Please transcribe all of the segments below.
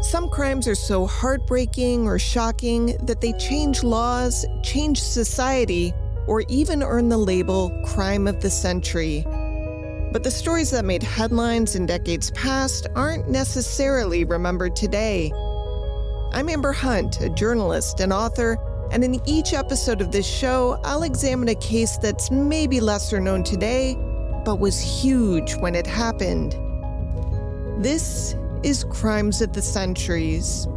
Some crimes are so heartbreaking or shocking that they change laws, change society, or even earn the label crime of the century. But the stories that made headlines in decades past aren't necessarily remembered today. I'm Amber Hunt, a journalist and author, and in each episode of this show, I'll examine a case that's maybe lesser known today, but was huge when it happened. This is Crimes of the Centuries.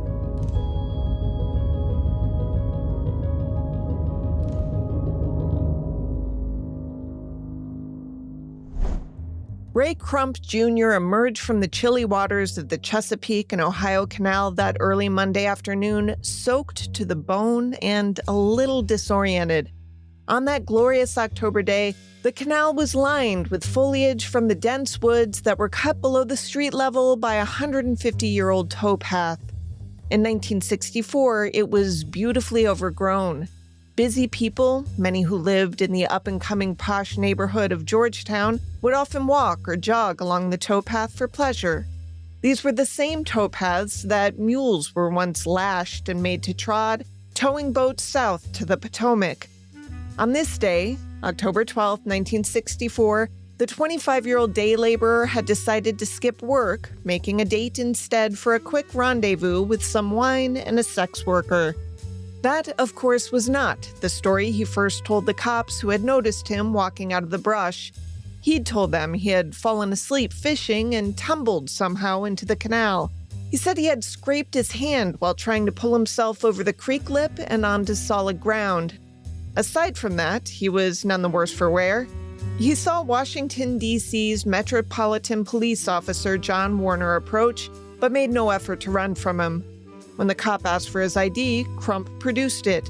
Ray Crump Jr. emerged from the chilly waters of the Chesapeake and Ohio Canal that early Monday afternoon, soaked to the bone and a little disoriented. On that glorious October day, the canal was lined with foliage from the dense woods that were cut below the street level by a 150-year-old towpath. In 1964, it was beautifully overgrown. Busy people, many who lived in the up-and-coming posh neighborhood of Georgetown, would often walk or jog along the towpath for pleasure. These were the same towpaths that mules were once lashed and made to trod, towing boats south to the Potomac. On this day, October 12, 1964, the 25-year-old day laborer had decided to skip work, making a date instead for a quick rendezvous with some wine and a sex worker. That, of course, was not the story he first told the cops who had noticed him walking out of the brush. He'd told them he had fallen asleep fishing and tumbled somehow into the canal. He said he had scraped his hand while trying to pull himself over the creek lip and onto solid ground. Aside from that, he was none the worse for wear. He saw Washington, D.C.'s Metropolitan Police Officer John Warner approach, but made no effort to run from him. When the cop asked for his ID, Crump produced it.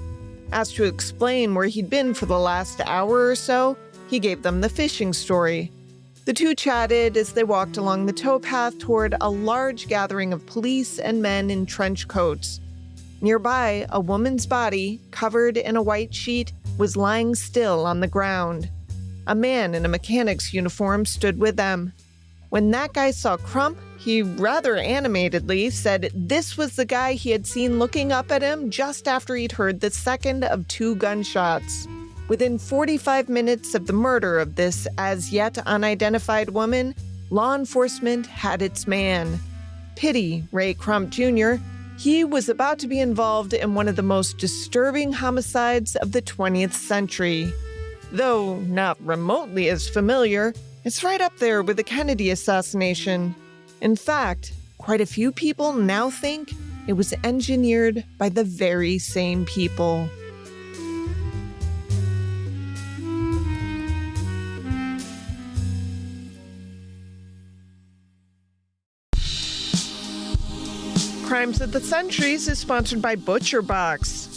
Asked to explain where he'd been for the last hour or so, he gave them the fishing story. The two chatted as they walked along the towpath toward a large gathering of police and men in trench coats. Nearby, a woman's body, covered in a white sheet, was lying still on the ground. A man in a mechanic's uniform stood with them. When that guy saw Crump, he rather animatedly said this was the guy he had seen looking up at him just after he'd heard the second of two gunshots. Within 45 minutes of the murder of this as yet unidentified woman, law enforcement had its man. Pity Ray Crump Jr., he was about to be involved in one of the most disturbing homicides of the 20th century. Though not remotely as familiar, it's right up there with the Kennedy assassination. In fact, quite a few people now think it was engineered by the very same people. Crimes of the Centuries is sponsored by ButcherBox.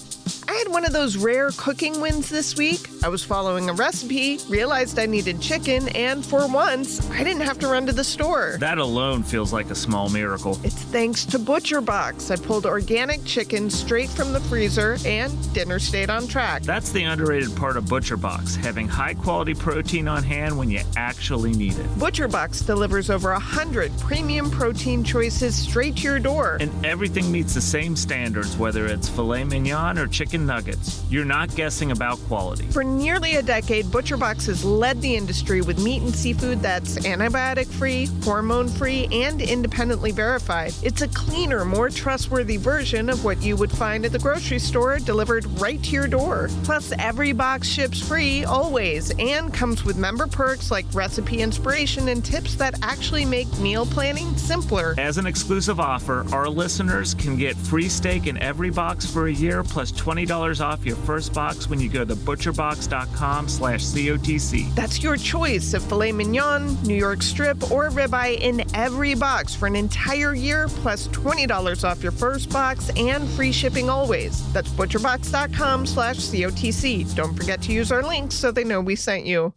I had one of those rare cooking wins this week. I was following a recipe, realized I needed chicken, and for once, I didn't have to run to the store. That alone feels like a small miracle. It's thanks to ButcherBox. I pulled organic chicken straight from the freezer, and dinner stayed on track. That's the underrated part of ButcherBox, having high-quality protein on hand when you actually need it. ButcherBox delivers over 100 premium protein choices straight to your door. And everything meets the same standards, whether it's filet mignon or chicken nuggets. You're not guessing about quality. For nearly a decade, ButcherBox has led the industry with meat and seafood that's antibiotic-free, hormone-free, and independently verified. It's a cleaner, more trustworthy version of what you would find at the grocery store, delivered right to your door. Plus, every box ships free, always, and comes with member perks like recipe inspiration and tips that actually make meal planning simpler. As an exclusive offer, our listeners can get free steak in every box for a year, plus $20 off your first box when you go to butcherbox.com/COTC. That's your choice of filet mignon, New York strip, or ribeye in every box for an entire year, plus $20 off your first box and free shipping always. That's butcherbox.com/COTC. Don't forget to use our links so they know we sent you.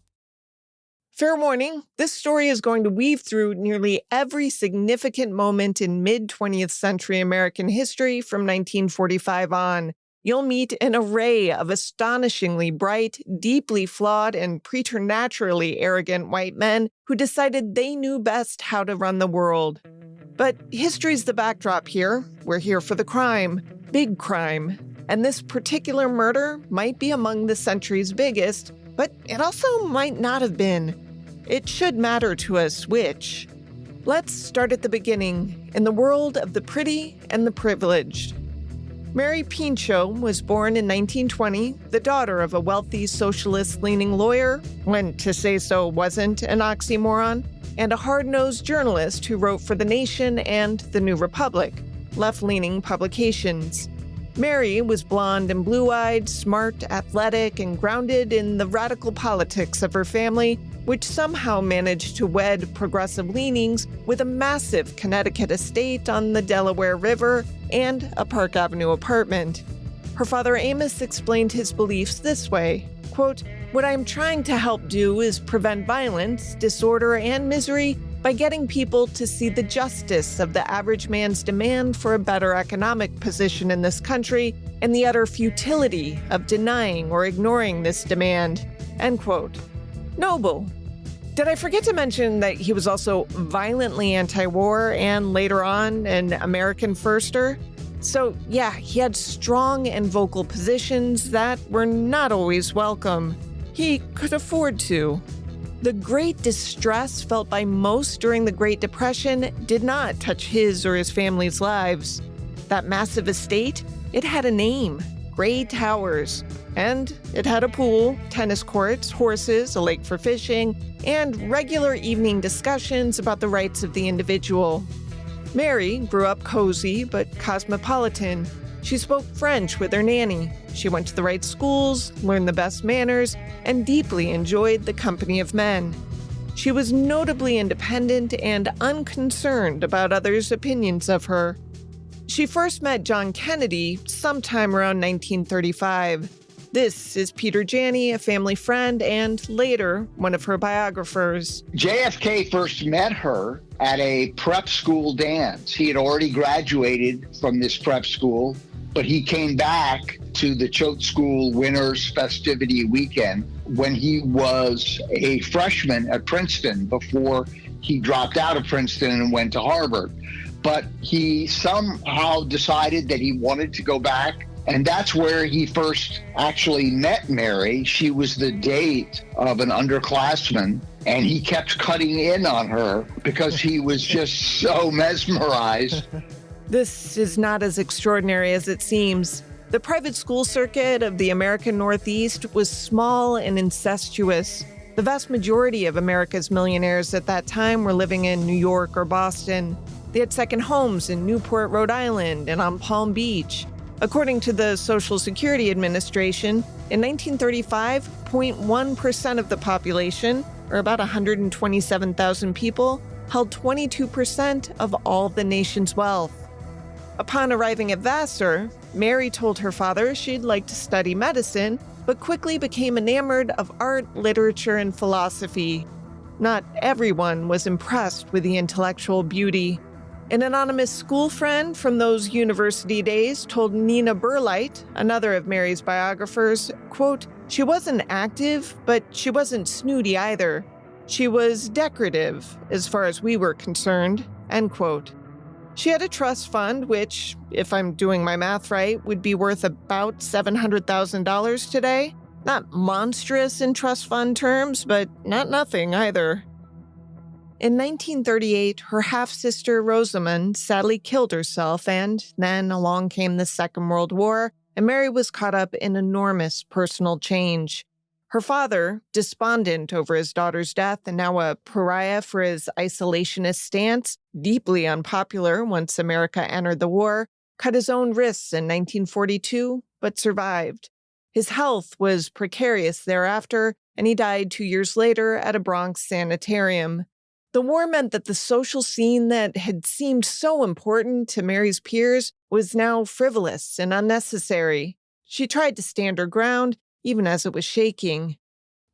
Fair warning, this story is going to weave through nearly every significant moment in mid-20th century American history from 1945 on. You'll meet an array of astonishingly bright, deeply flawed, and preternaturally arrogant white men who decided they knew best how to run the world. But history's the backdrop here. We're here for the crime, big crime. And this particular murder might be among the century's biggest, but it also might not have been. It should matter to us which. Let's start at the beginning, in the world of the pretty and the privileged. Mary Pinchot was born in 1920, the daughter of a wealthy socialist-leaning lawyer, when to say so wasn't an oxymoron, and a hard-nosed journalist who wrote for The Nation and The New Republic, left-leaning publications. Mary was blonde and blue-eyed, smart, athletic, and grounded in the radical politics of her family, which somehow managed to wed progressive leanings with a massive Connecticut estate on the Delaware River and a Park Avenue apartment. Her father Amos explained his beliefs this way, quote, "What I'm trying to help do is prevent violence, disorder, and misery by getting people to see the justice of the average man's demand for a better economic position in this country and the utter futility of denying or ignoring this demand." End quote. Noble. Did I forget to mention that he was also violently anti-war and later on an American firster? So yeah, he had strong and vocal positions that were not always welcome. He could afford to. The great distress felt by most during the Great Depression did not touch his or his family's lives. That massive estate, it had a name, Gray Towers, and it had a pool, tennis courts, horses, a lake for fishing, and regular evening discussions about the rights of the individual. Mary grew up cozy but cosmopolitan. She spoke French with her nanny. She went to the right schools, learned the best manners, and deeply enjoyed the company of men. She was notably independent and unconcerned about others' opinions of her. She first met John Kennedy sometime around 1935. This is Peter Janney, a family friend, and later, one of her biographers. JFK first met her at a prep school dance. He had already graduated from this prep school, but he came back to the Choate School Winners Festivity Weekend when he was a freshman at Princeton before he dropped out of Princeton and went to Harvard. But he somehow decided that he wanted to go back. And that's where he first actually met Mary. She was the date of an underclassman, and he kept cutting in on her because he was just so mesmerized. This is not as extraordinary as it seems. The private school circuit of the American Northeast was small and incestuous. The vast majority of America's millionaires at that time were living in New York or Boston. They had second homes in Newport, Rhode Island, and on Palm Beach. According to the Social Security Administration, in 1935, 0.1% of the population, or about 127,000 people, held 22% of all the nation's wealth. Upon arriving at Vassar, Mary told her father she'd like to study medicine, but quickly became enamored of art, literature, and philosophy. Not everyone was impressed with the intellectual beauty. An anonymous school friend from those university days told Nina Burlight, another of Mary's biographers, quote, "She wasn't active, but she wasn't snooty either. She was decorative, as far as we were concerned," end quote. She had a trust fund, which, if I'm doing my math right, would be worth about $700,000 today. Not monstrous in trust fund terms, but not nothing either. In 1938, her half-sister Rosamond sadly killed herself, and then along came the Second World War, and Mary was caught up in enormous personal change. Her father, despondent over his daughter's death and now a pariah for his isolationist stance, deeply unpopular once America entered the war, cut his own wrists in 1942, but survived. His health was precarious thereafter, and he died 2 years later at a Bronx sanitarium. The war meant that the social scene that had seemed so important to Mary's peers was now frivolous and unnecessary. She tried to stand her ground, even as it was shaking.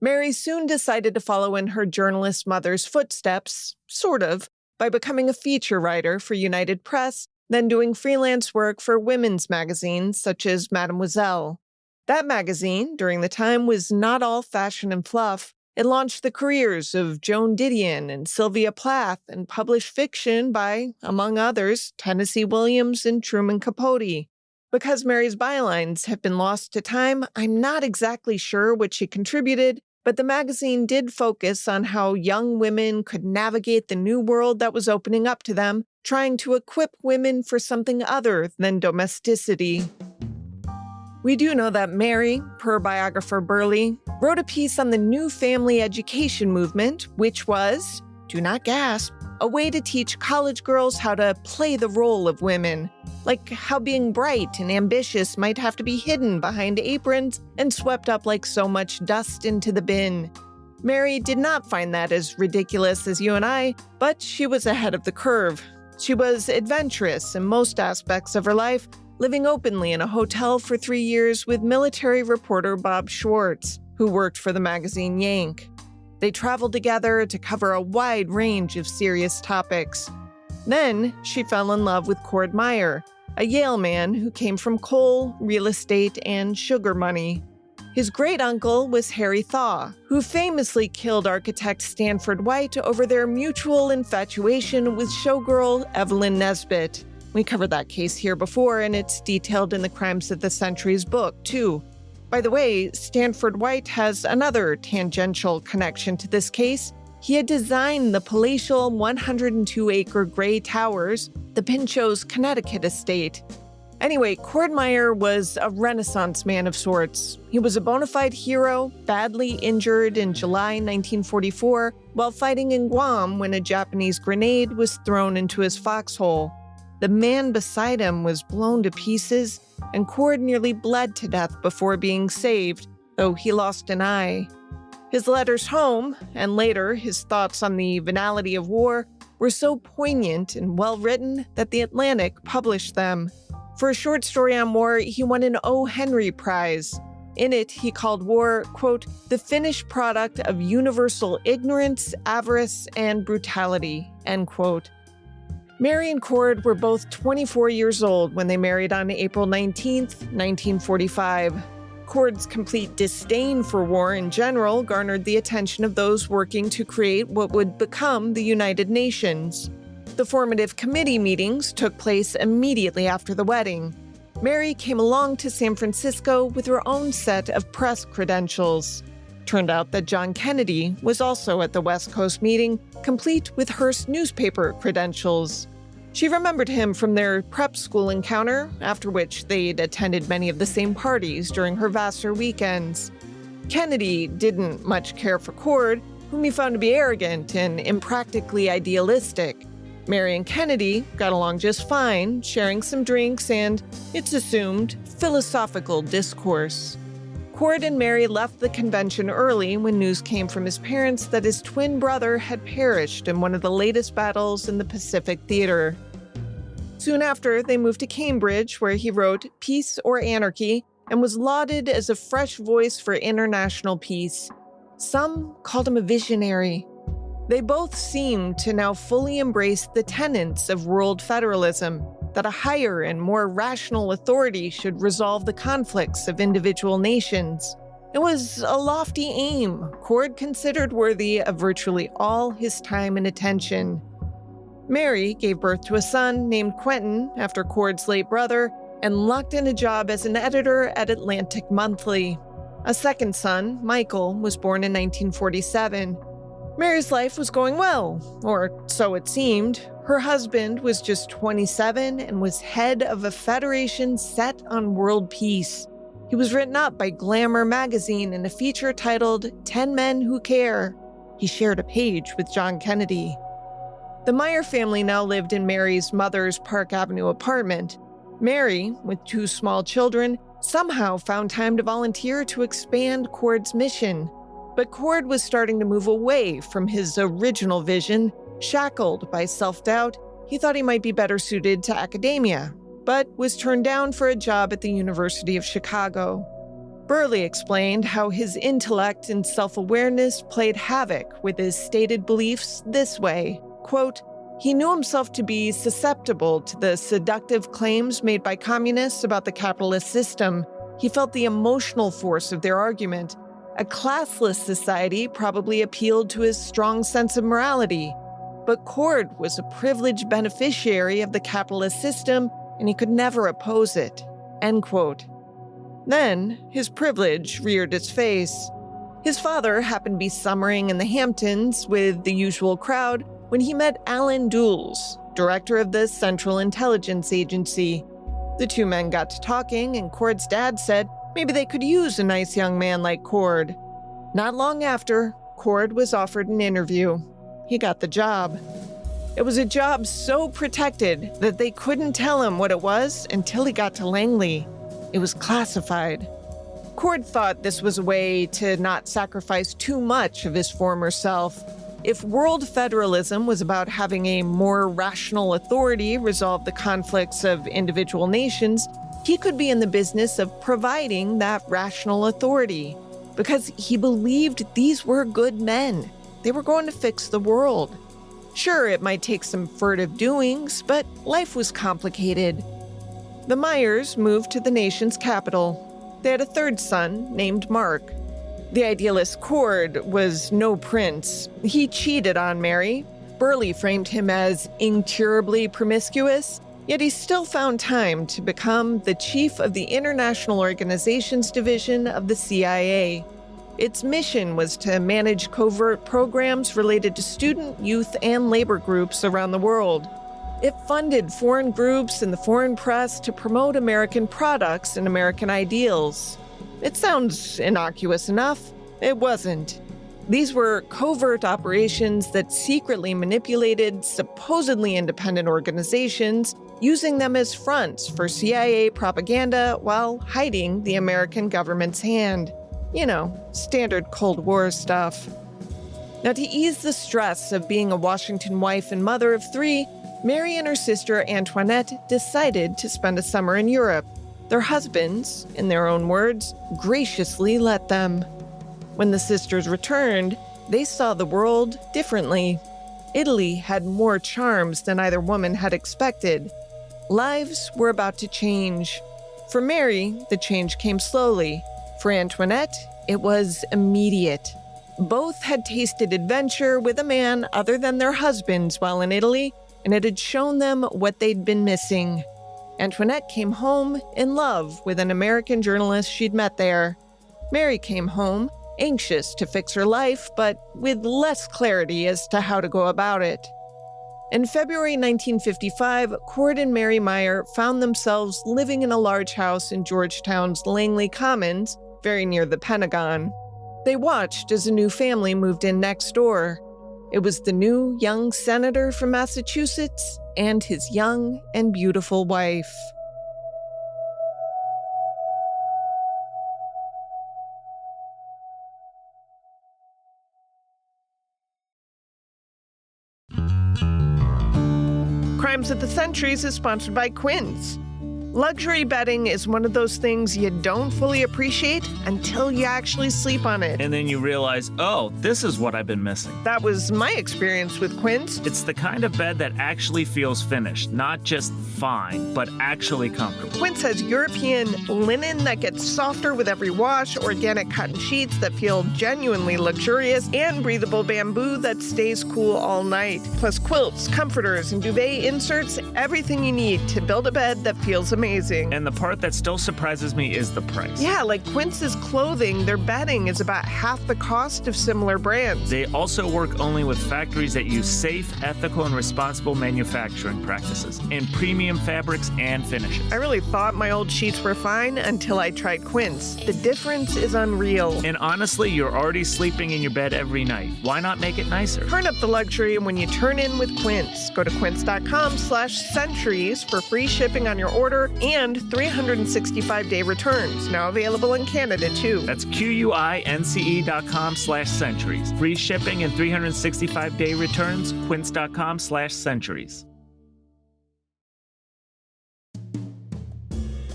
Mary soon decided to follow in her journalist mother's footsteps, sort of, by becoming a feature writer for United Press, then doing freelance work for women's magazines such as Mademoiselle. That magazine, during the time, was not all fashion and fluff. It launched the careers of Joan Didion and Sylvia Plath and published fiction by, among others, Tennessee Williams and Truman Capote. Because Mary's bylines have been lost to time, I'm not exactly sure what she contributed, but the magazine did focus on how young women could navigate the new world that was opening up to them, trying to equip women for something other than domesticity. We do know that Mary, per biographer Burley, wrote a piece on the new family education movement, which was, do not gasp, a way to teach college girls how to play the role of women, like how being bright and ambitious might have to be hidden behind aprons and swept up like so much dust into the bin. Mary did not find that as ridiculous as you and I, but she was ahead of the curve. She was adventurous in most aspects of her life, living openly in a hotel for 3 years with military reporter Bob Schwartz, who worked for the magazine Yank. They traveled together to cover a wide range of serious topics. Then she fell in love with Cord Meyer, a Yale man who came from coal, real estate, and sugar money. His great-uncle was Harry Thaw, who famously killed architect Stanford White over their mutual infatuation with showgirl Evelyn Nesbit. We covered that case here before, and it's detailed in the Crimes of the Centuries book, too. By the way, Stanford White has another tangential connection to this case. He had designed the palatial 102-acre gray towers, the Pinchot's Connecticut estate. Anyway, Cord Meyer was a Renaissance man of sorts. He was a bona fide hero, badly injured in July 1944 while fighting in Guam when a Japanese grenade was thrown into his foxhole. The man beside him was blown to pieces, and Cord nearly bled to death before being saved, though he lost an eye. His letters home, and later his thoughts on the venality of war, were so poignant and well-written that The Atlantic published them. For a short story on war, he won an O. Henry Prize. In it, he called war, quote, the finished product of universal ignorance, avarice, and brutality, end quote. Mary and Cord were both 24 years old when they married on April 19, 1945. Cord's complete disdain for war in general garnered the attention of those working to create what would become the United Nations. The formative committee meetings took place immediately after the wedding. Mary came along to San Francisco with her own set of press credentials. Turned out that John Kennedy was also at the West Coast meeting, complete with Hearst newspaper credentials. She remembered him from their prep school encounter, after which they'd attended many of the same parties during her Vassar weekends. Kennedy didn't much care for Cord, whom he found to be arrogant and impractically idealistic. Mary and Kennedy got along just fine, sharing some drinks and, it's assumed, philosophical discourse. Cord and Mary left the convention early when news came from his parents that his twin brother had perished in one of the latest battles in the Pacific Theater. Soon after, they moved to Cambridge, where he wrote Peace or Anarchy and was lauded as a fresh voice for international peace. Some called him a visionary. They both seemed to now fully embrace the tenets of world federalism, that a higher and more rational authority should resolve the conflicts of individual nations. It was a lofty aim Cord considered worthy of virtually all his time and attention. Mary gave birth to a son named Quentin after Cord's late brother and locked in a job as an editor at Atlantic Monthly. A second son, Michael, was born in 1947. Mary's life was going well, or so it seemed. Her husband was just 27 and was head of a federation set on world peace. He was written up by Glamour magazine in a feature titled 10 Men Who Care. He shared a page with John Kennedy. The Meyer family now lived in Mary's mother's Park Avenue apartment. Mary, with 2 small children, somehow found time to volunteer to expand Cord's mission. But Cord was starting to move away from his original vision. Shackled by self-doubt, he thought he might be better suited to academia, but was turned down for a job at the University of Chicago. Burley explained how his intellect and self-awareness played havoc with his stated beliefs this way, quote, he knew himself to be susceptible to the seductive claims made by communists about the capitalist system. He felt the emotional force of their argument. A classless society probably appealed to his strong sense of morality. But Cord was a privileged beneficiary of the capitalist system, and he could never oppose it. End quote. Then, his privilege reared its face. His father happened to be summering in the Hamptons with the usual crowd when he met Alan Dulles, director of the Central Intelligence Agency. The two men got to talking, and Cord's dad said maybe they could use a nice young man like Cord. Not long after, Cord was offered an interview. He got the job. It was a job so protected that they couldn't tell him what it was until he got to Langley. It was classified. Cord thought this was a way to not sacrifice too much of his former self. If world federalism was about having a more rational authority resolve the conflicts of individual nations, he could be in the business of providing that rational authority, because he believed these were good men. They were going to fix the world. Sure, it might take some furtive doings, but life was complicated. The Meyers moved to the nation's capital. They had a third son named Mark. The idealist Cord was no prince. He cheated on Mary. Burleigh framed him as incurably promiscuous, yet he still found time to become the chief of the International Organizations Division of the CIA. Its mission was to manage covert programs related to student, youth, and labor groups around the world. It funded foreign groups and the foreign press to promote American products and American ideals. It sounds innocuous enough. It wasn't. These were covert operations that secretly manipulated supposedly independent organizations, using them as fronts for CIA propaganda while hiding the American government's hand. You know, standard Cold War stuff. Now, to ease the stress of being a Washington wife and mother of three, Mary and her sister Antoinette decided to spend a summer in Europe. Their husbands, in their own words, graciously let them. When the sisters returned, they saw the world differently. Italy had more charms than either woman had expected. Lives were about to change. For Mary, the change came slowly. For Antoinette, it was immediate. Both had tasted adventure with a man other than their husbands while in Italy, and it had shown them what they'd been missing. Antoinette came home in love with an American journalist she'd met there. Mary came home, anxious to fix her life, but with less clarity as to how to go about it. In February 1955, Cord and Mary Meyer found themselves living in a large house in Georgetown's Langley Commons, very near the Pentagon. They watched as a new family moved in next door. It was the new young senator from Massachusetts and his young and beautiful wife. Crimes of the Centuries is sponsored by Quince. Luxury bedding is one of those things you don't fully appreciate until you actually sleep on it. And then you realize, oh, this is what I've been missing. That was my experience with Quince. It's the kind of bed that actually feels finished, not just fine, but actually comfortable. Quince has European linen that gets softer with every wash, organic cotton sheets that feel genuinely luxurious, and breathable bamboo that stays cool all night. Plus quilts, comforters, and duvet inserts, everything you need to build a bed that feels amazing. And the part that still surprises me is the price. Yeah, like Quince's clothing, their bedding is about half the cost of similar brands. They also work only with factories that use safe, ethical, and responsible manufacturing practices in premium fabrics and finishes. I really thought my old sheets were fine until I tried Quince. The difference is unreal. And honestly, you're already sleeping in your bed every night. Why not make it nicer? Turn up the luxury when you turn in with Quince. Go to quince.com/centuries for free shipping on your order and 365-day returns. Now available in Canada, too. That's QUINCE.com/centuries. Free shipping and 365-day returns, quince.com/centuries.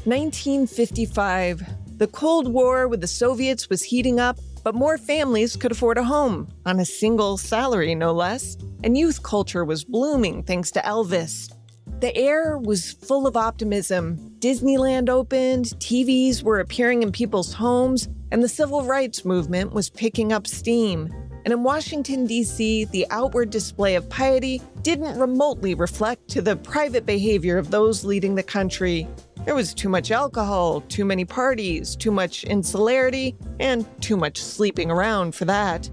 1955. The Cold War with the Soviets was heating up, but more families could afford a home, on a single salary no less, and youth culture was blooming thanks to Elvis. The air was full of optimism. Disneyland opened, TVs were appearing in people's homes, and the civil rights movement was picking up steam. And in Washington, D.C., the outward display of piety didn't remotely reflect to the private behavior of those leading the country. There was too much alcohol, too many parties, too much insularity, and too much sleeping around for that.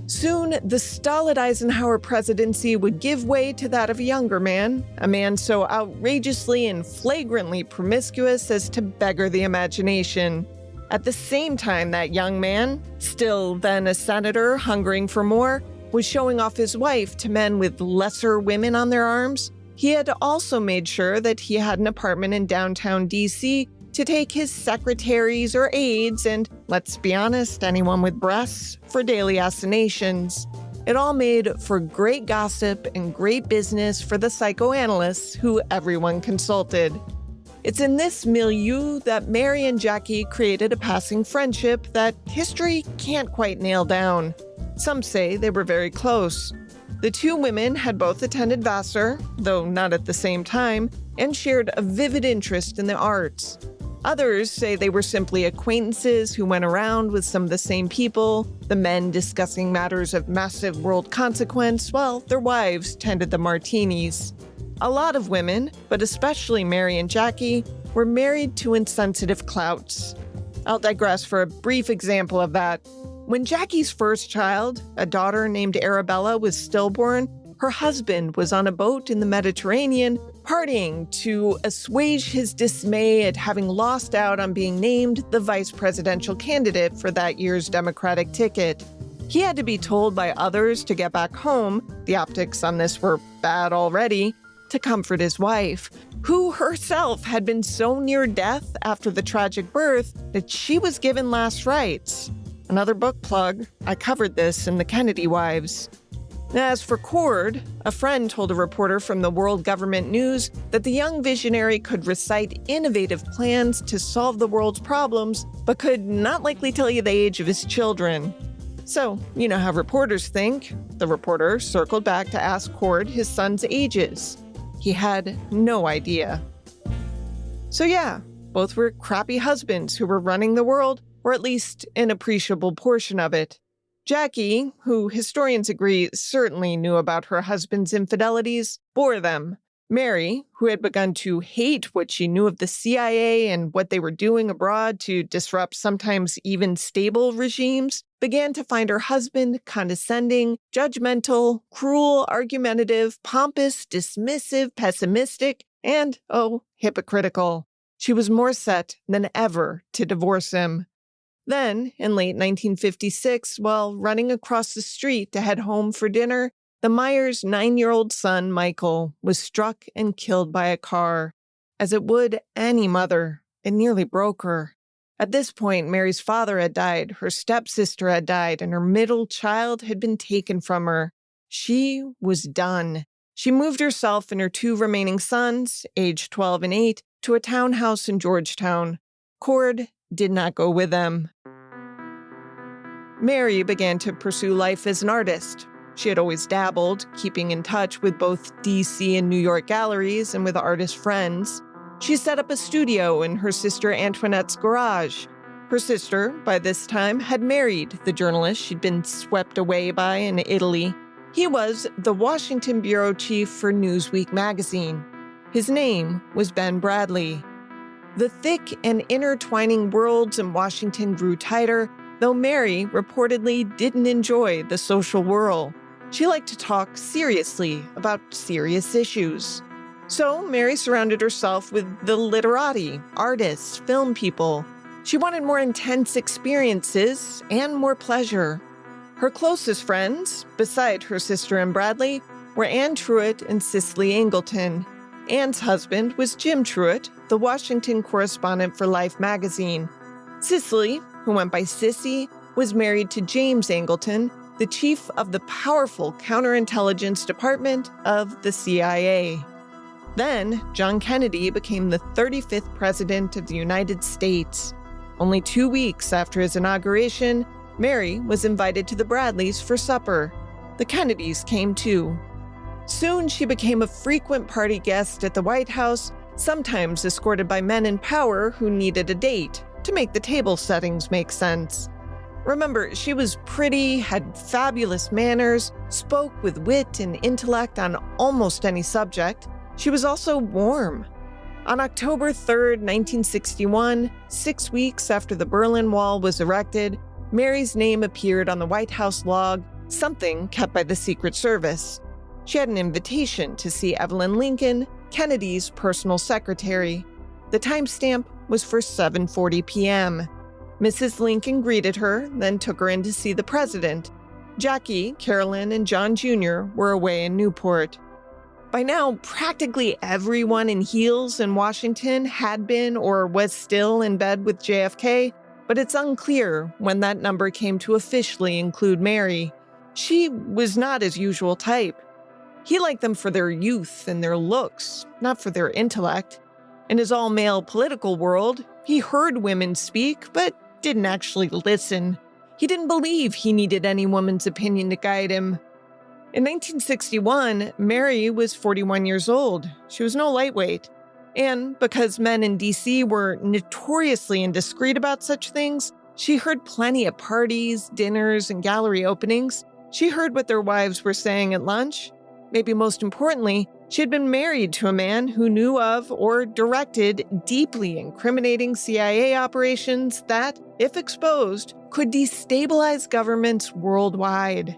Soon, the stolid Eisenhower presidency would give way to that of a younger man, a man so outrageously and flagrantly promiscuous as to beggar the imagination. At the same time, that young man, still then a senator hungering for more, was showing off his wife to men with lesser women on their arms, he had also made sure that he had an apartment in downtown D.C. to take his secretaries or aides and, let's be honest, anyone with breasts, for daily assignations. It all made for great gossip and great business for the psychoanalysts who everyone consulted. It's in this milieu that Mary and Jackie created a passing friendship that history can't quite nail down. Some say they were very close. The two women had both attended Vassar, though not at the same time, and shared a vivid interest in the arts. Others say they were simply acquaintances who went around with some of the same people, the men discussing matters of massive world consequence, while their wives tended the martinis. A lot of women, but especially Mary and Jackie, were married to insensitive clouts. I'll digress for a brief example of that. When Jackie's first child, a daughter named Arabella, was stillborn, her husband was on a boat in the Mediterranean, partying to assuage his dismay at having lost out on being named the vice presidential candidate for that year's Democratic ticket. He had to be told by others to get back home, the optics on this were bad already, to comfort his wife, who herself had been so near death after the tragic birth that she was given last rites. Another book plug, I covered this in The Kennedy Wives. As for Cord, a friend told a reporter from the World Government News that the young visionary could recite innovative plans to solve the world's problems, but could not likely tell you the age of his children. So, you know how reporters think. The reporter circled back to ask Cord his son's ages. He had no idea. So yeah, both were crappy husbands who were running the world, or at least an appreciable portion of it. Jackie, who historians agree certainly knew about her husband's infidelities, bore them. Mary, who had begun to hate what she knew of the CIA and what they were doing abroad to disrupt sometimes even stable regimes, began to find her husband condescending, judgmental, cruel, argumentative, pompous, dismissive, pessimistic, and, hypocritical. She was more set than ever to divorce him. Then, in late 1956, while running across the street to head home for dinner, the Meyers' 9-year-old son, Michael, was struck and killed by a car. As it would any mother, it nearly broke her. At this point, Mary's father had died, her stepsister had died, and her middle child had been taken from her. She was done. She moved herself and her two remaining sons, aged 12 and 8, to a townhouse in Georgetown. Cord did not go with them. Mary began to pursue life as an artist. She had always dabbled, keeping in touch with both DC and New York galleries and with artist friends. She set up a studio in her sister Antoinette's garage. Her sister, by this time, had married the journalist she'd been swept away by in Italy. He was the Washington bureau chief for Newsweek magazine. His name was Ben Bradlee. The thick and intertwining worlds in Washington grew tighter, though Mary reportedly didn't enjoy the social whirl. She liked to talk seriously about serious issues. So Mary surrounded herself with the literati, artists, film people. She wanted more intense experiences and more pleasure. Her closest friends, beside her sister and Bradlee, were Anne Truitt and Cicely Angleton. Anne's husband was Jim Truitt, the Washington correspondent for Life magazine. Cicely, who went by Sissy, was married to James Angleton, the chief of the powerful counterintelligence department of the CIA. Then, John Kennedy became the 35th president of the United States. Only 2 weeks after his inauguration, Mary was invited to the Bradlees for supper. The Kennedys came too. Soon, she became a frequent party guest at the White House, sometimes escorted by men in power who needed a date, to make the table settings make sense. Remember, she was pretty, had fabulous manners, spoke with wit and intellect on almost any subject. She was also warm. On October 3rd, 1961, 6 weeks after the Berlin Wall was erected, Mary's name appeared on the White House log, something kept by the Secret Service. She had an invitation to see Evelyn Lincoln, Kennedy's personal secretary. The timestamp was for 7:40 p.m. Mrs. Lincoln greeted her, then took her in to see the president. Jackie, Carolyn, and John Jr. were away in Newport. By now, practically everyone in heels in Washington had been or was still in bed with JFK, but it's unclear when that number came to officially include Mary. She was not his usual type. He liked them for their youth and their looks, not for their intellect. In his all-male political world, he heard women speak, but didn't actually listen. He didn't believe he needed any woman's opinion to guide him. In 1961, Mary was 41 years old. She was no lightweight. And because men in D.C. were notoriously indiscreet about such things, she heard plenty at parties, dinners, and gallery openings. She heard what their wives were saying at lunch. Maybe most importantly, she had been married to a man who knew of or directed deeply incriminating CIA operations that, if exposed, could destabilize governments worldwide.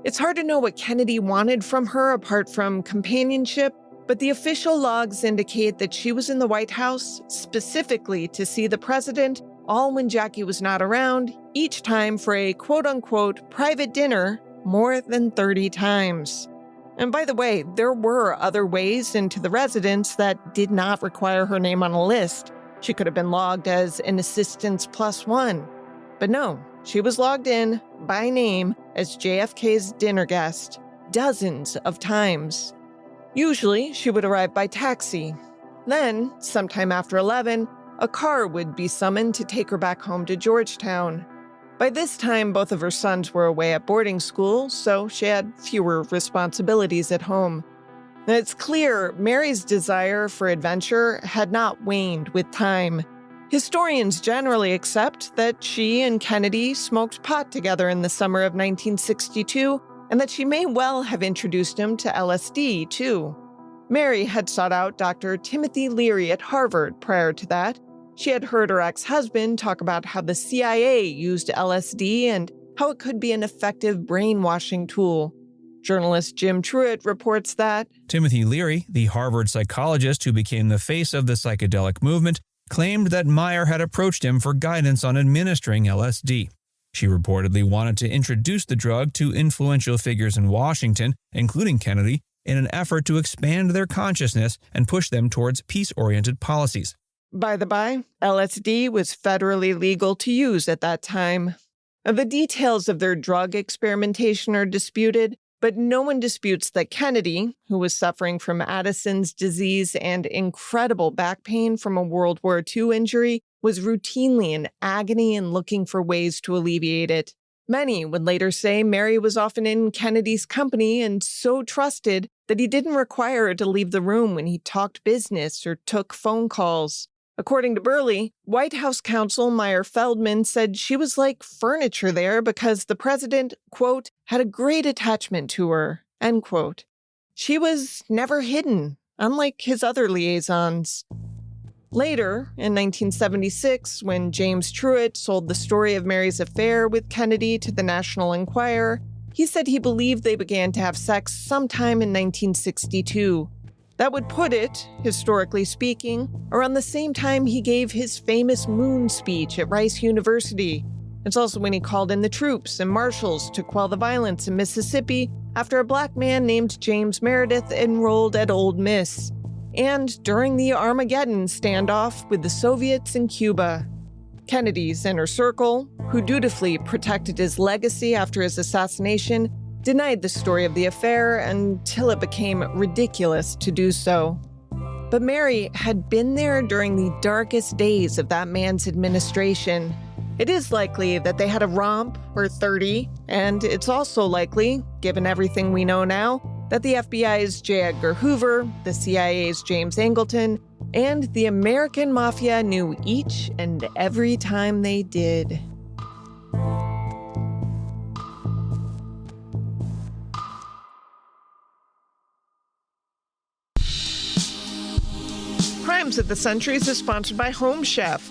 It's hard to know what Kennedy wanted from her apart from companionship, but the official logs indicate that she was in the White House specifically to see the president, all when Jackie was not around, each time for a quote-unquote private dinner more than 30 times. And by the way, there were other ways into the residence that did not require her name on a list. She could have been logged as an assistance +1. But no, she was logged in by name as JFK's dinner guest dozens of times. Usually, she would arrive by taxi. Then, sometime after 11, a car would be summoned to take her back home to Georgetown. By this time, both of her sons were away at boarding school, so she had fewer responsibilities at home. And it's clear Mary's desire for adventure had not waned with time. Historians generally accept that she and Kennedy smoked pot together in the summer of 1962, and that she may well have introduced him to LSD, too. Mary had sought out Dr. Timothy Leary at Harvard prior to that. She had heard her ex-husband talk about how the CIA used LSD and how it could be an effective brainwashing tool. Journalist Jim Truitt reports that Timothy Leary, the Harvard psychologist who became the face of the psychedelic movement, claimed that Meyer had approached him for guidance on administering LSD. She reportedly wanted to introduce the drug to influential figures in Washington, including Kennedy, in an effort to expand their consciousness and push them towards peace-oriented policies. By the by, LSD was federally legal to use at that time. The details of their drug experimentation are disputed, but no one disputes that Kennedy, who was suffering from Addison's disease and incredible back pain from a World War II injury, was routinely in agony and looking for ways to alleviate it. Many would later say Mary was often in Kennedy's company and so trusted that he didn't require her to leave the room when he talked business or took phone calls. According to Burley, White House counsel Meyer Feldman said she was like furniture there because the president, quote, had a great attachment to her, end quote. She was never hidden, unlike his other liaisons. Later, in 1976, when James Truitt sold the story of Mary's affair with Kennedy to the National Enquirer, he said he believed they began to have sex sometime in 1962. That would put it, historically speaking, around the same time he gave his famous moon speech at Rice University. It's also when he called in the troops and marshals to quell the violence in Mississippi after a black man named James Meredith enrolled at Ole Miss, and during the Armageddon standoff with the Soviets in Cuba. Kennedy's inner circle, who dutifully protected his legacy after his assassination, denied the story of the affair until it became ridiculous to do so. But Mary had been there during the darkest days of that man's administration. It is likely that they had a romp or 30, and it's also likely, given everything we know now, that the FBI's J. Edgar Hoover, the CIA's James Angleton, And the American Mafia knew each and every time they did. Crimes of the Centuries is sponsored by Home Chef.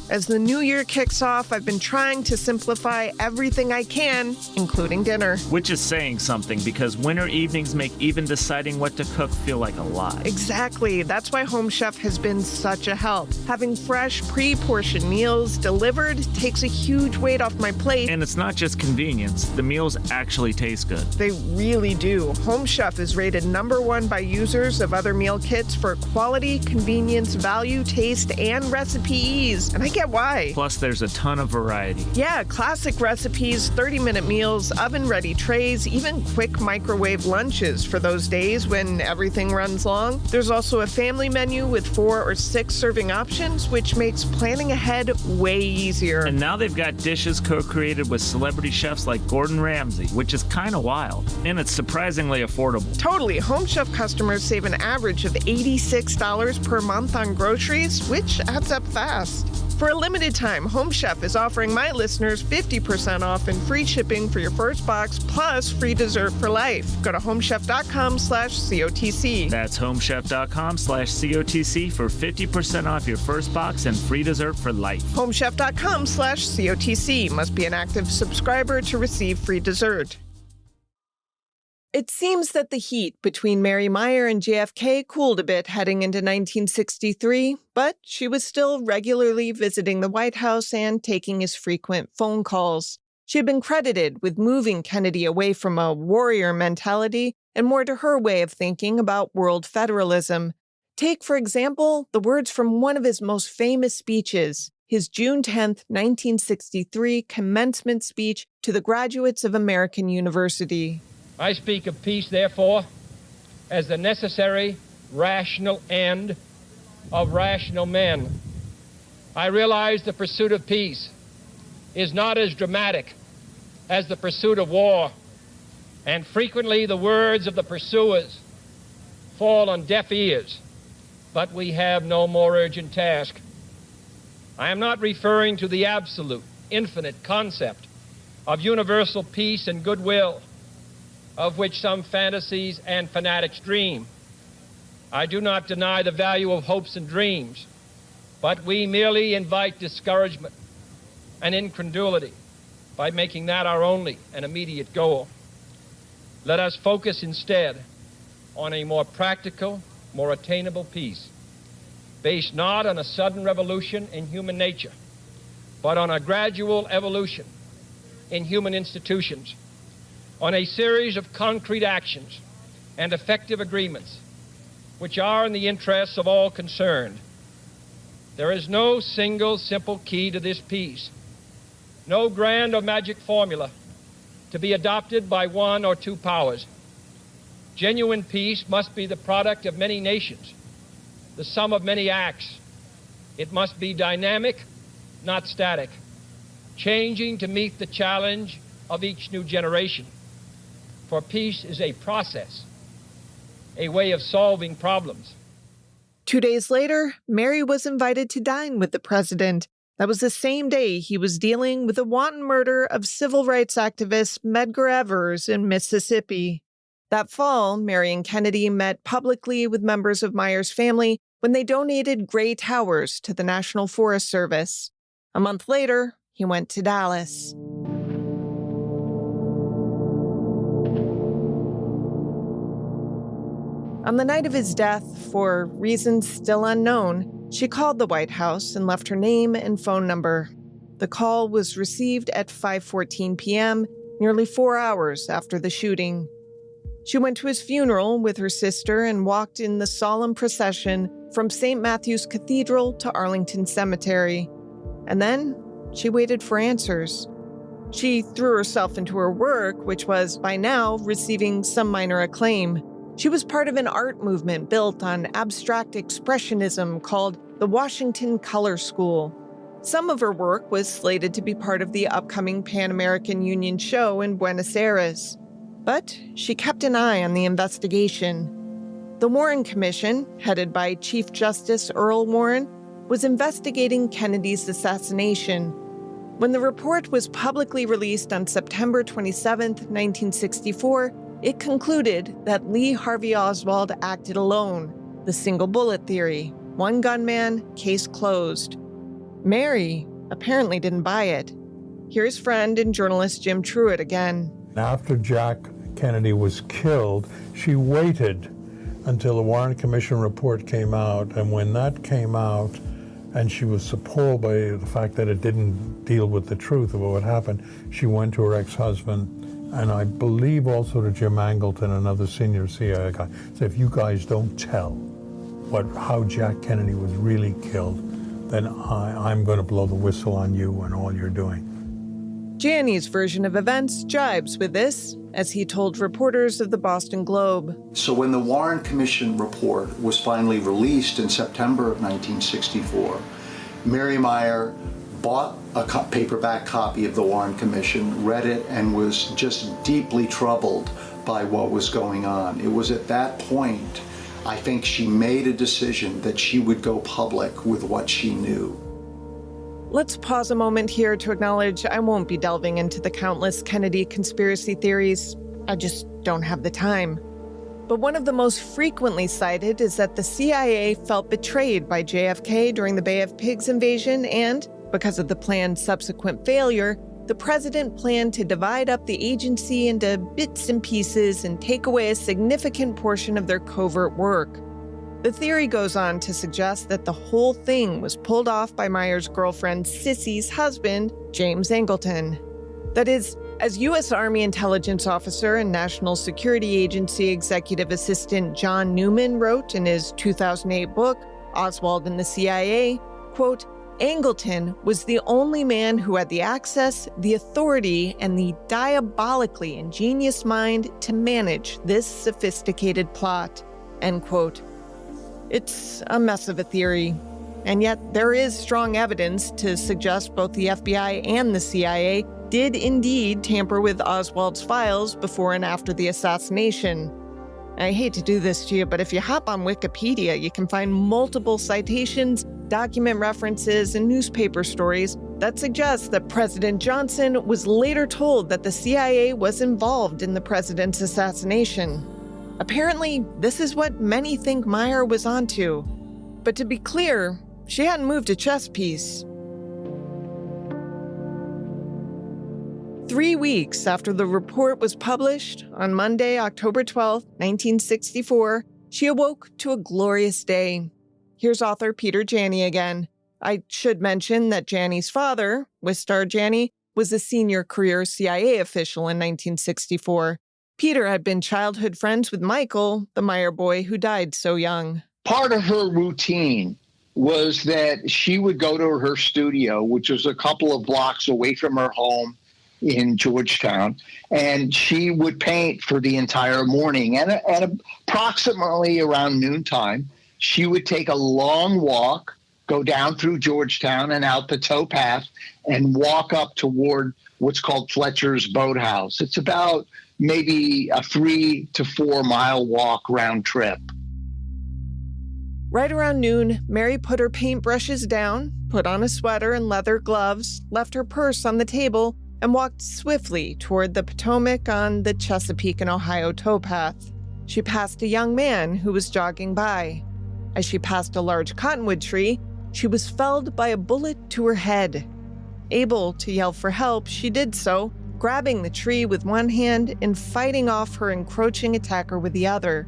As the new year kicks off, I've been trying to simplify everything I can, including dinner. Which is saying something, because winter evenings make even deciding what to cook feel like a lot. Exactly. That's why Home Chef has been such a help. Having fresh, pre-portioned meals delivered takes a huge weight off my plate. And it's not just convenience. The meals actually taste good. They really do. Home Chef is rated #1 by users of other meal kits for quality, convenience, value, taste, and recipe ease. And I get why. Plus, there's a ton of variety. Yeah, classic recipes, 30-minute meals, oven-ready trays, even quick microwave lunches for those days when everything runs long. There's also a family menu with 4 or 6 serving options, which makes planning ahead way easier. And now they've got dishes co-created with celebrity chefs like Gordon Ramsay, which is kind of wild. And it's surprisingly affordable. Totally. Home Chef customers save an average of $86 per month on groceries, which adds up fast. For a limited time, Home Chef is offering my listeners 50% off and free shipping for your first box, plus free dessert for life. Go to homechef.com/COTC. That's homechef.com/COTC for 50% off your first box and free dessert for life. Homechef.com/COTC. Must be an active subscriber to receive free dessert. It seems that the heat between Mary Meyer and JFK cooled a bit heading into 1963, but she was still regularly visiting the White House and taking his frequent phone calls. She had been credited with moving Kennedy away from a warrior mentality and more to her way of thinking about world federalism. Take, for example, the words from one of his most famous speeches, his June 10, 1963 commencement speech to the graduates of American University. I speak of peace, therefore, as the necessary, rational end of rational men. I realize the pursuit of peace is not as dramatic as the pursuit of war, and frequently the words of the pursuers fall on deaf ears, but we have no more urgent task. I am not referring to the absolute, infinite concept of universal peace and goodwill, of which some fantasies and fanatics dream. I do not deny the value of hopes and dreams, but we merely invite discouragement and incredulity by making that our only and immediate goal. Let us focus instead on a more practical, more attainable peace, based not on a sudden revolution in human nature, but on a gradual evolution in human institutions, on a series of concrete actions and effective agreements which are in the interests of all concerned. There is no single simple key to this peace, no grand or magic formula to be adopted by one or two powers. Genuine peace must be the product of many nations, the sum of many acts. It must be dynamic, not static, changing to meet the challenge of each new generation. For peace is a process, a way of solving problems. 2 days later, Mary was invited to dine with the president. That was the same day he was dealing with the wanton murder of civil rights activist Medgar Evers in Mississippi. That fall, Mary and Kennedy met publicly with members of Meyer's family when they donated gray towers to the National Forest Service. A month later, he went to Dallas. On the night of his death, for reasons still unknown, she called the White House and left her name and phone number. The call was received at 5:14 p.m., nearly 4 hours after the shooting. She went to his funeral with her sister and walked in the solemn procession from St. Matthew's Cathedral to Arlington Cemetery. And then she waited for answers. She threw herself into her work, which was, by now, receiving some minor acclaim. She was part of an art movement built on abstract expressionism called the Washington Color School. Some of her work was slated to be part of the upcoming Pan American Union show in Buenos Aires. But she kept an eye on the investigation. The Warren Commission, headed by Chief Justice Earl Warren, was investigating Kennedy's assassination. When the report was publicly released on September 27, 1964, it concluded that Lee Harvey Oswald acted alone, the single bullet theory, one gunman, case closed. Mary apparently didn't buy it. Here's friend and journalist Jim Truitt again. After Jack Kennedy was killed, she waited until the Warren Commission report came out, and when that came out, and she was appalled by the fact that it didn't deal with the truth of what happened, she went to her ex-husband, and I believe also to Jim Angleton, another senior CIA guy, said, if you guys don't tell how Jack Kennedy was really killed, then I'm going to blow the whistle on you and all you're doing. Janney's version of events jibes with this, as he told reporters of the Boston Globe. So when the Warren Commission report was finally released in September of 1964, Mary Meyer bought a paperback copy of the Warren Commission, read it, and was just deeply troubled by what was going on. It was at that point, I think, she made a decision that she would go public with what she knew. Let's pause a moment here to acknowledge I won't be delving into the countless Kennedy conspiracy theories. I just don't have the time. But one of the most frequently cited is that the CIA felt betrayed by JFK during the Bay of Pigs invasion, and, because of the plan's subsequent failure, the president planned to divide up the agency into bits and pieces and take away a significant portion of their covert work. The theory goes on to suggest that the whole thing was pulled off by Meyer's girlfriend Sissy's husband, James Angleton. That is, as U.S. Army intelligence officer and National Security Agency executive assistant John Newman wrote in his 2008 book, Oswald and the CIA, quote, Angleton was the only man who had the access, the authority, and the diabolically ingenious mind to manage this sophisticated plot, end quote. It's a mess of a theory, and yet there is strong evidence to suggest both the FBI and the CIA did indeed tamper with Oswald's files before and after the assassination. I hate to do this to you, but if you hop on Wikipedia, you can find multiple citations, document references, and newspaper stories that suggest that President Johnson was later told that the CIA was involved in the president's assassination. Apparently, this is what many think Meyer was onto. But to be clear, she hadn't moved a chess piece. 3 weeks after the report was published, on Monday, October 12, 1964, she awoke to a glorious day. Here's author Peter Janney again. I should mention that Janney's father, Wistar Janney, was a senior career CIA official in 1964. Peter had been childhood friends with Michael, the Meyer boy who died so young. Part of her routine was that she would go to her studio, which was a couple of blocks away from her home in Georgetown, and she would paint for the entire morning. And at approximately around noontime, she would take a long walk, go down through Georgetown and out the towpath, and walk up toward what's called Fletcher's Boathouse. It's about maybe a 3 to 4 mile walk round trip. Right around noon, Mary put her paintbrushes down, put on a sweater and leather gloves, left her purse on the table, and walked swiftly toward the Potomac on the Chesapeake and Ohio towpath. She passed a young man who was jogging by. As she passed a large cottonwood tree, she was felled by a bullet to her head. Able to yell for help, she did so, grabbing the tree with one hand and fighting off her encroaching attacker with the other.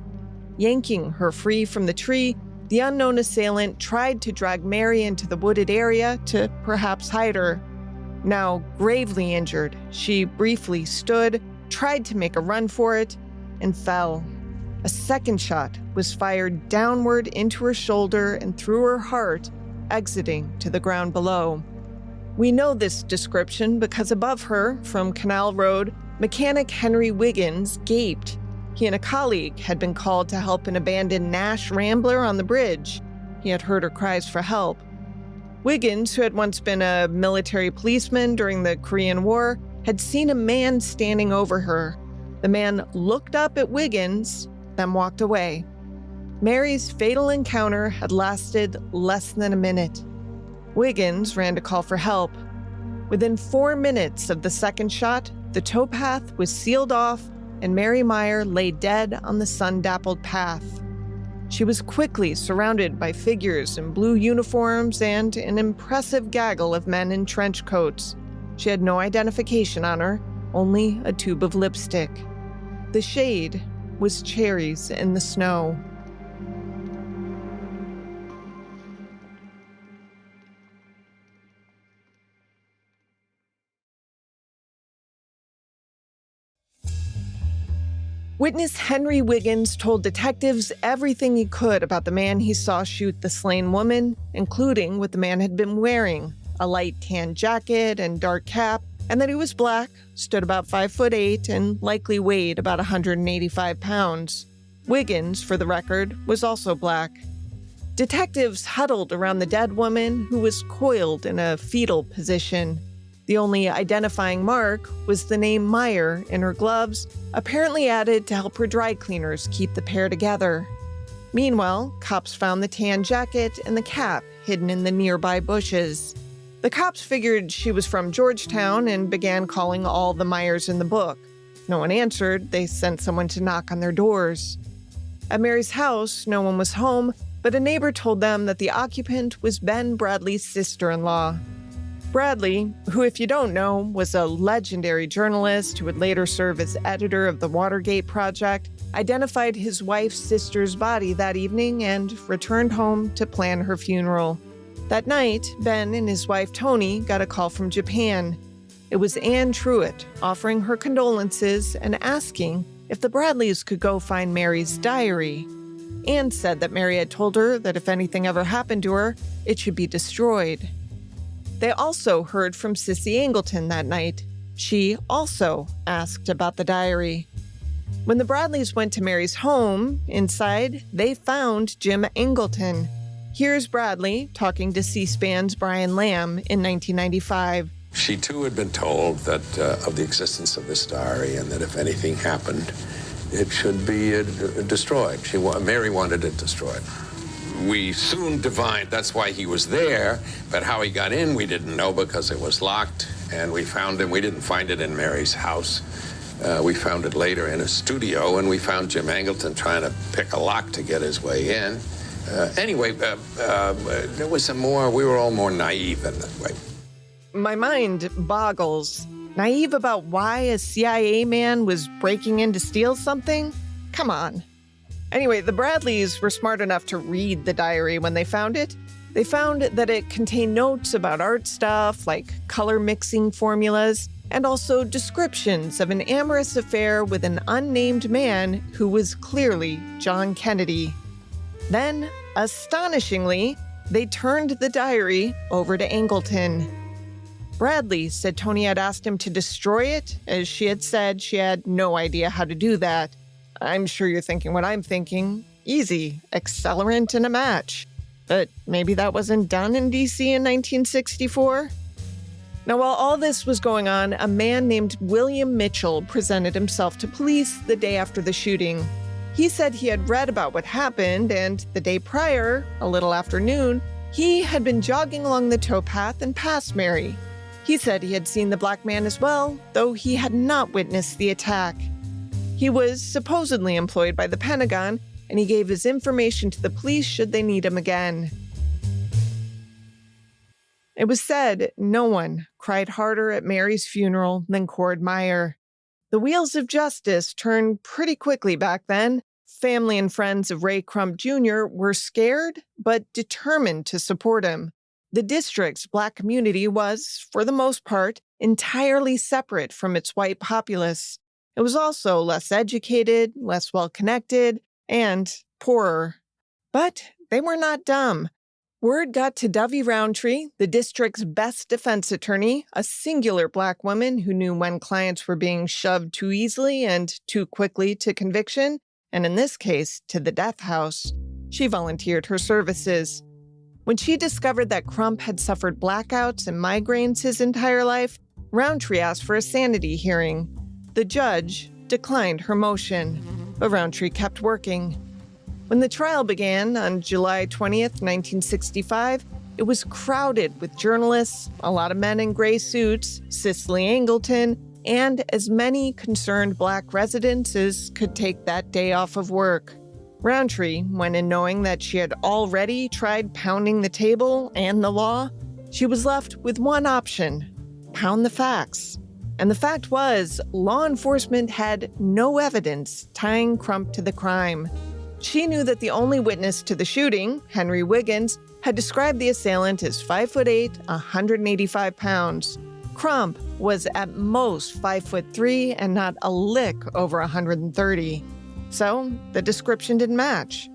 Yanking her free from the tree, the unknown assailant tried to drag Mary into the wooded area to perhaps hide her. Now gravely injured, she briefly stood, tried to make a run for it, and fell. A second shot was fired downward into her shoulder and through her heart, exiting to the ground below. We know this description because above her, from Canal Road, mechanic Henry Wiggins gaped. He and a colleague had been called to help an abandoned Nash Rambler on the bridge. He had heard her cries for help. Wiggins, who had once been a military policeman during the Korean War, had seen a man standing over her. The man looked up at Wiggins, then walked away. Mary's fatal encounter had lasted less than a minute. Wiggins ran to call for help. Within 4 minutes of the second shot, the towpath was sealed off and Mary Meyer lay dead on the sun-dappled path. She was quickly surrounded by figures in blue uniforms and an impressive gaggle of men in trench coats. She had no identification on her, only a tube of lipstick. The shade was cherries in the snow. Witness Henry Wiggins told detectives everything he could about the man he saw shoot the slain woman, including what the man had been wearing, a light tan jacket and dark cap, and that he was black, stood about 5'8", and likely weighed about 185 pounds. Wiggins, for the record, was also black. Detectives huddled around the dead woman, who was coiled in a fetal position. The only identifying mark was the name Meyer in her gloves, apparently added to help her dry cleaners keep the pair together. Meanwhile, cops found the tan jacket and the cap hidden in the nearby bushes. The cops figured she was from Georgetown and began calling all the Meyers in the book. If no one answered, they sent someone to knock on their doors. At Mary's house, no one was home, but a neighbor told them that the occupant was Ben Bradley's sister-in-law. Bradley, who, if you don't know, was a legendary journalist who would later serve as editor of the Watergate Project, identified his wife's sister's body that evening and returned home to plan her funeral. That night, Ben and his wife Toni got a call from Japan. It was Anne Truitt offering her condolences and asking if the Bradleys could go find Mary's diary. Anne said that Mary had told her that if anything ever happened to her, it should be destroyed. They also heard from Sissy Angleton that night. She also asked about the diary. When the Bradleys went to Mary's home, inside, they found Jim Angleton. Here's Bradley talking to C-SPAN's Brian Lamb in 1995. She too had been told that of the existence of this diary and that if anything happened, it should be destroyed. Mary wanted it destroyed. We soon divined that's why he was there, but how he got in we didn't know because it was locked, and we found him. We didn't find it in Mary's house. We found it later in a studio, and we found Jim Angleton trying to pick a lock to get his way in. Anyway, there was we were all more naive in that way. My mind boggles. Naive about why a CIA man was breaking in to steal something? Come on. Anyway, the Bradleys were smart enough to read the diary when they found it. They found that it contained notes about art stuff like color mixing formulas and also descriptions of an amorous affair with an unnamed man who was clearly John Kennedy. Then, astonishingly, they turned the diary over to Angleton. Bradley said Toni had asked him to destroy it, as she had said she had no idea how to do that. I'm sure you're thinking what I'm thinking. Easy, accelerant and a match. But maybe that wasn't done in D.C. in 1964? Now, while all this was going on, a man named William Mitchell presented himself to police the day after the shooting. He said he had read about what happened, and the day prior, a little after noon, he had been jogging along the towpath and passed Mary. He said he had seen the black man as well, though he had not witnessed the attack. He was supposedly employed by the Pentagon, and he gave his information to the police should they need him again. It was said no one cried harder at Mary's funeral than Cord Meyer. The wheels of justice turned pretty quickly back then. Family and friends of Ray Crump Jr. were scared, but determined to support him. The district's black community was, for the most part, entirely separate from its white populace. It was also less educated, less well-connected, and poorer. But they were not dumb. Word got to Dovey Roundtree, the district's best defense attorney, a singular black woman who knew when clients were being shoved too easily and too quickly to conviction, and in this case, to the death house. She volunteered her services. When she discovered that Crump had suffered blackouts and migraines his entire life, Roundtree asked for a sanity hearing. The judge declined her motion, but Roundtree kept working. When the trial began on July 20th, 1965, it was crowded with journalists, a lot of men in gray suits, Cicely Angleton, and as many concerned Black residents as could take that day off of work. Roundtree went in knowing that she had already tried pounding the table and the law. She was left with one option: pound the facts. And the fact was, law enforcement had no evidence tying Crump to the crime. She knew that the only witness to the shooting, Henry Wiggins, had described the assailant as 5'8", 185 pounds. Crump was at most 5'3" and not a lick over 130. So the description didn't match.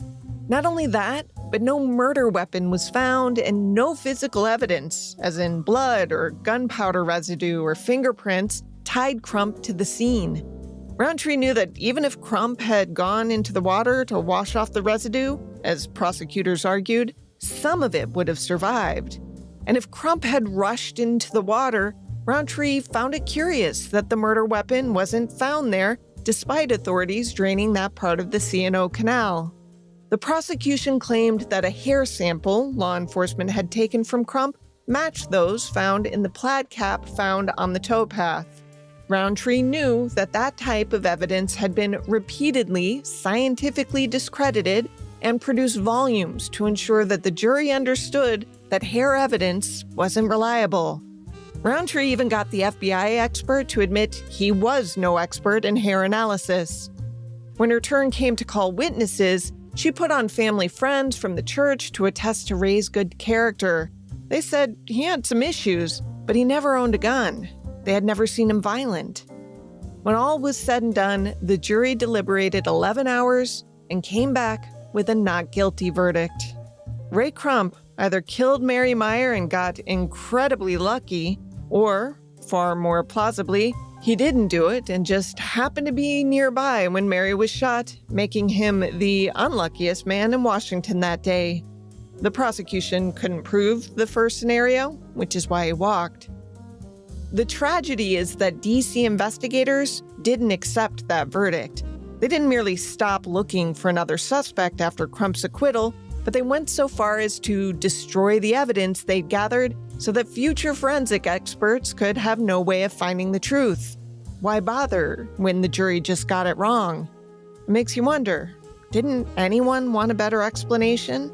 Not only that, but no murder weapon was found and no physical evidence, as in blood or gunpowder residue or fingerprints, tied Crump to the scene. Roundtree knew that even if Crump had gone into the water to wash off the residue, as prosecutors argued, some of it would have survived. And if Crump had rushed into the water, Roundtree found it curious that the murder weapon wasn't found there, despite authorities draining that part of the C&O Canal. The prosecution claimed that a hair sample law enforcement had taken from Crump matched those found in the plaid cap found on the towpath. Roundtree knew that that type of evidence had been repeatedly scientifically discredited and produced volumes to ensure that the jury understood that hair evidence wasn't reliable. Roundtree even got the FBI expert to admit he was no expert in hair analysis. When her turn came to call witnesses, she put on family friends from the church to attest to Ray's good character. They said he had some issues, but he never owned a gun. They had never seen him violent. When all was said and done, the jury deliberated 11 hours and came back with a not guilty verdict. Ray Crump either killed Mary Meyer and got incredibly lucky, or, far more plausibly, he didn't do it and just happened to be nearby when Mary was shot, making him the unluckiest man in Washington that day. The prosecution couldn't prove the first scenario, which is why he walked. The tragedy is that DC investigators didn't accept that verdict. They didn't merely stop looking for another suspect after Crump's acquittal, but they went so far as to destroy the evidence they'd gathered so that future forensic experts could have no way of finding the truth. Why bother when the jury just got it wrong? It makes you wonder, didn't anyone want a better explanation?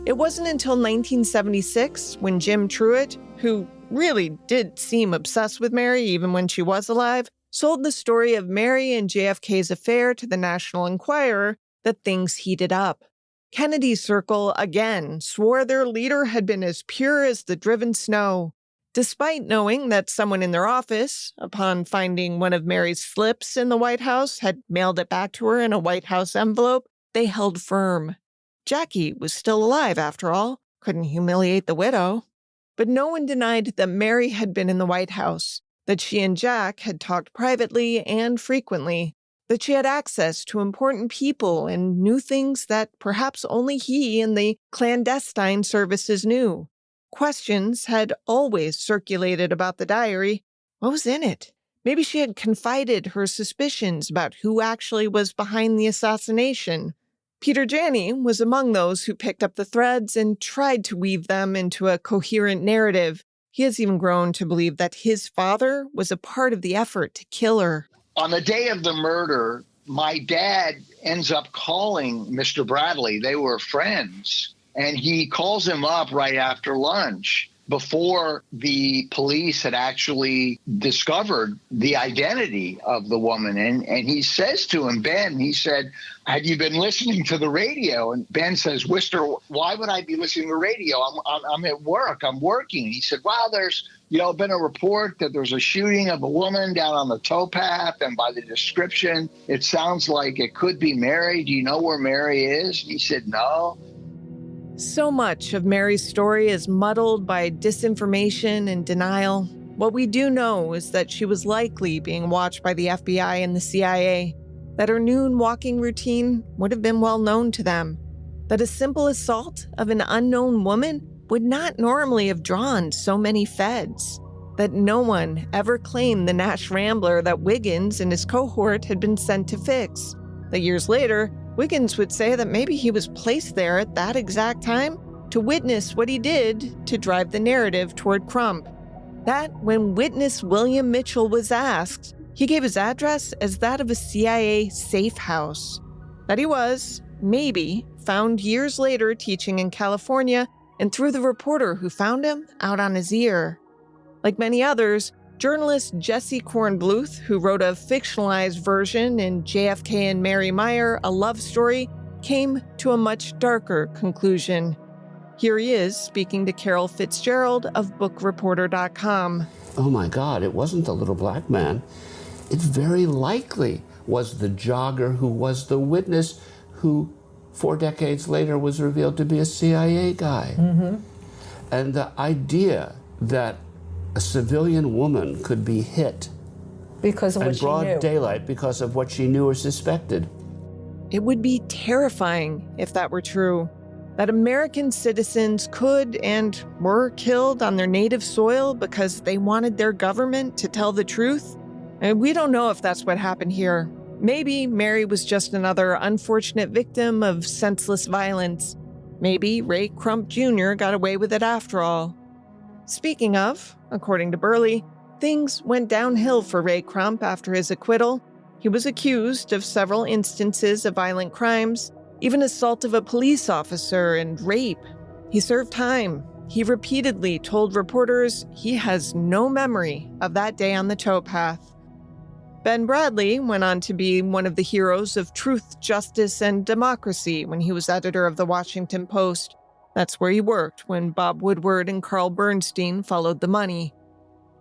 It wasn't until 1976 when Jim Truitt, who really did seem obsessed with Mary even when she was alive, sold the story of Mary and JFK's affair to the National Enquirer, that things heated up. Kennedy's circle again swore their leader had been as pure as the driven snow. Despite knowing that someone in their office, upon finding one of Mary's slips in the White House, had mailed it back to her in a White House envelope, they held firm. Jackie was still alive, after all, couldn't humiliate the widow. But no one denied that Mary had been in the White House, that she and Jack had talked privately and frequently, that she had access to important people and knew things that perhaps only he and the clandestine services knew. Questions had always circulated about the diary. What was in it? Maybe she had confided her suspicions about who actually was behind the assassination. Peter Janney was among those who picked up the threads and tried to weave them into a coherent narrative. He has even grown to believe that his father was a part of the effort to kill her. On the day of the murder, my dad ends up calling Mr. Bradley. They were friends. And he calls him up right after lunch, before the police had actually discovered the identity of the woman. And he says to him, Ben, he said, have you been listening to the radio? And Ben says, Wister, why would I be listening to the radio? I'm at work. I'm working. He said, well, there's been a report that there's a shooting of a woman down on the towpath. And by the description, it sounds like it could be Mary. Do you know where Mary is? He said, no. So much of Mary's story is muddled by disinformation and denial. What we do know is that she was likely being watched by the FBI and the CIA, that her noon walking routine would have been well known to them, that a simple assault of an unknown woman would not normally have drawn so many feds. that no one ever claimed the Nash Rambler that Wiggins and his cohort had been sent to fix. That years later, Wiggins would say that maybe he was placed there at that exact time to witness what he did to drive the narrative toward Crump. That when witness William Mitchell was asked, he gave his address as that of a CIA safe house. That he was, maybe, found years later teaching in California and through the reporter who found him out on his ear. Like many others, journalist Jesse Kornbluth, who wrote a fictionalized version in JFK and Mary Meyer, A Love Story, came to a much darker conclusion. Here he is speaking to Carol Fitzgerald of BookReporter.com. Oh my God, it wasn't the little black man. It very likely was the jogger who was the witness who 4 decades later was revealed to be a CIA guy. Mm-hmm. And the idea that a civilian woman could be hit because of what she knew. In broad daylight because of what she knew or suspected. It would be terrifying if that were true. That American citizens could and were killed on their native soil because they wanted their government to tell the truth. And we don't know if that's what happened here. Maybe Mary was just another unfortunate victim of senseless violence. Maybe Ray Crump Jr. got away with it after all. Speaking of, according to Burley, things went downhill for Ray Crump after his acquittal. He was accused of several instances of violent crimes, even assault of a police officer and rape. He served time. He repeatedly told reporters he has no memory of that day on the towpath. Ben Bradlee went on to be one of the heroes of truth, justice, and democracy when he was editor of the Washington Post. That's where he worked when Bob Woodward and Carl Bernstein followed the money.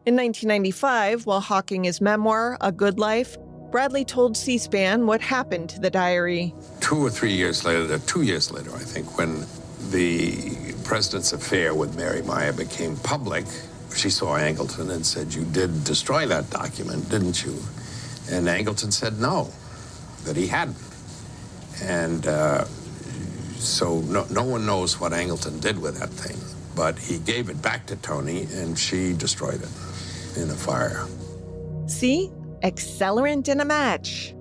In 1995, while hawking his memoir, A Good Life, Bradlee told C-SPAN what happened to the diary. 2 or 3 years later, 2 years later, I think, when the president's affair with Mary Meyer became public, she saw Angleton and said, "You did destroy that document, didn't you?" And Angleton said no, that he hadn't. And so no one knows what Angleton did with that thing, but he gave it back to Tony and she destroyed it in a fire. See? Accelerant in a match.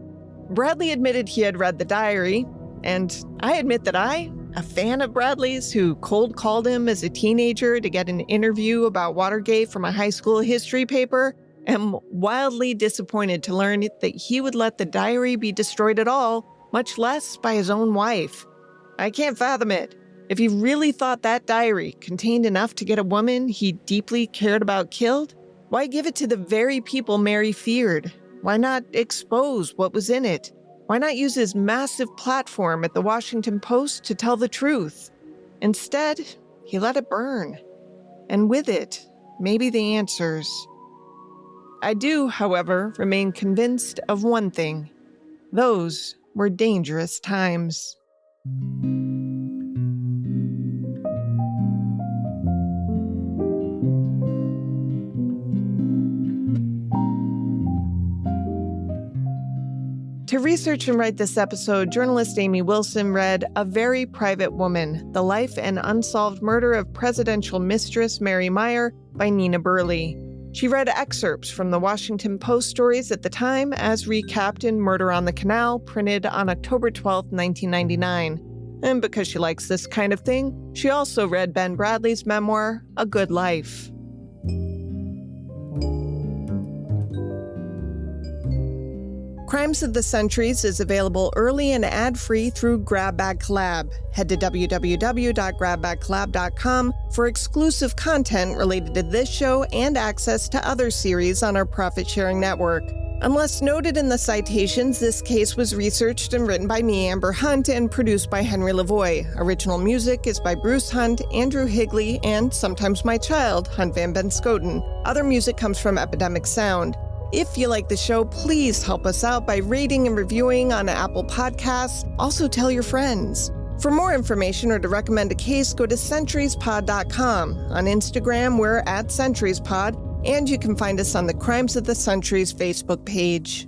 Bradlee admitted he had read the diary, and I admit that I, a fan of Bradlee's who cold called him as a teenager to get an interview about Watergate from a high school history paper, am wildly disappointed to learn that he would let the diary be destroyed at all, much less by his own wife. I can't fathom it. If he really thought that diary contained enough to get a woman he deeply cared about killed, why give it to the very people Mary feared? Why not expose what was in it? Why not use his massive platform at the Washington Post to tell the truth? Instead, he let it burn. And with it, maybe the answers. I do, however, remain convinced of one thing. Those were dangerous times. To research and write this episode, journalist Amy Wilson read A Very Private Woman, The Life and Unsolved Murder of Presidential Mistress Mary Meyer by Nina Burley. She read excerpts from the Washington Post stories at the time as recapped in Murder on the Canal, printed on October 12, 1999. And because she likes this kind of thing, she also read Ben Bradlee's memoir, A Good Life. Crimes of the Centuries is available early and ad-free through Grab Bag Collab. Head to www.grabbagcollab.com for exclusive content related to this show and access to other series on our profit-sharing network. Unless noted in the citations, this case was researched and written by me, Amber Hunt, and produced by Henry Lavoie. Original music is by Bruce Hunt, Andrew Higley, and sometimes my child, Hunt Van Benskoten. Other music comes from Epidemic Sound. If you like the show, please help us out by rating and reviewing on Apple Podcasts. Also tell your friends. For more information or to recommend a case, go to centuriespod.com. On Instagram, we're @centuriespod, and you can find us on the Crimes of the Centuries Facebook page.